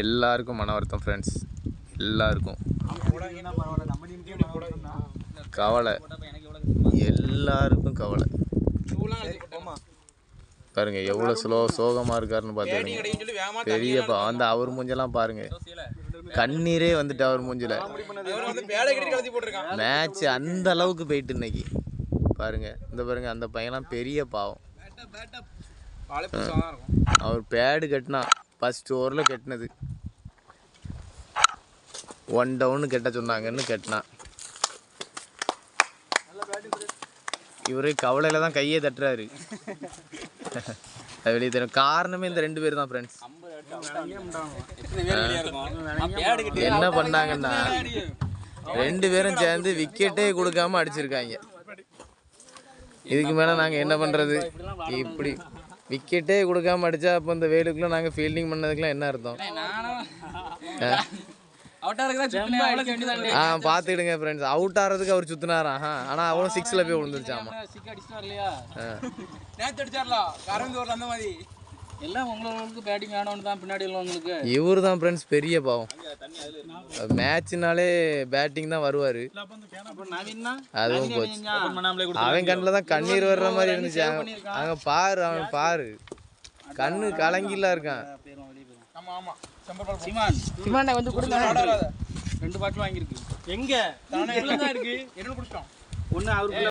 எல்லாருக்கும் மன வருத்தம் ஃப்ரெண்ட்ஸ், எல்லாருக்கும் கவலை, எல்லாருக்கும் கவலை. பாருங்க எவ்வளோ சோகமாக இருக்காருன்னு பார்த்துருங்க. பெரியப்பா அந்த அவர் மூஞ்செல்லாம் பாருங்க, கண்ணீரே வந்துட்டு அவர் மூஞ்சில். மேட்ச் அந்த அளவுக்கு போயிட்டு இன்னைக்கு பாருங்க. இந்த பாருங்க அந்த பையன்லாம் பெரிய பாவம். அவர் பேடு கட்டினா ஃபர்ஸ்ட் ஓவரில் கட்டினது 1 டவுன் கட்ட சொன்னாங்கன்னு கட்டினா. இவரே கவலையில் தான் கையே தட்டுறாரு. வெளியே தரும் காரணமே இந்த 2 பேர் தான் ஃப்ரெண்ட்ஸ். என்ன பண்ணாங்கன்னா 2 பேரும் சேர்ந்து விக்கெட்டே கொடுக்காம அடிச்சிருக்காங்க. இதுக்கு மேலே நாங்கள் என்ன பண்ணுறது? இப்படி விக்கெட்டே கொடுக்காம அடித்தா அப்போ இந்த வேலுக்குள்ளே நாங்கள் ஃபீல்டிங் பண்ணதுக்கெலாம் என்ன அர்த்தம்? பார்த்துக்கிடுங்க ஃப்ரெண்ட்ஸ். அவுட் ஆகிறதுக்கு அவர் சுற்றினாராம், ஆனால் அவரும் 6ல் போய் விழுந்துருச்சாமா. இவர் தான் ஃப்ரெண்ட்ஸ் பெரிய பாவம். மேட்ச்னாலே பேட்டிங் தான் வருவார், அதுவும் போச்சு. அவன் கண்ணில் தான் கண்ணீர் வர்ற மாதிரி இருந்துச்சு. அங்கே பாரு, அவன் பாரு கண்ணு கலங்கிலாம் இருக்கான். 2 பாட்டில் வாங்கியிருக்கு. எங்க இருக்கு? என்ன குடிச்சிட்டோம்? ஒன்று அவருக்கு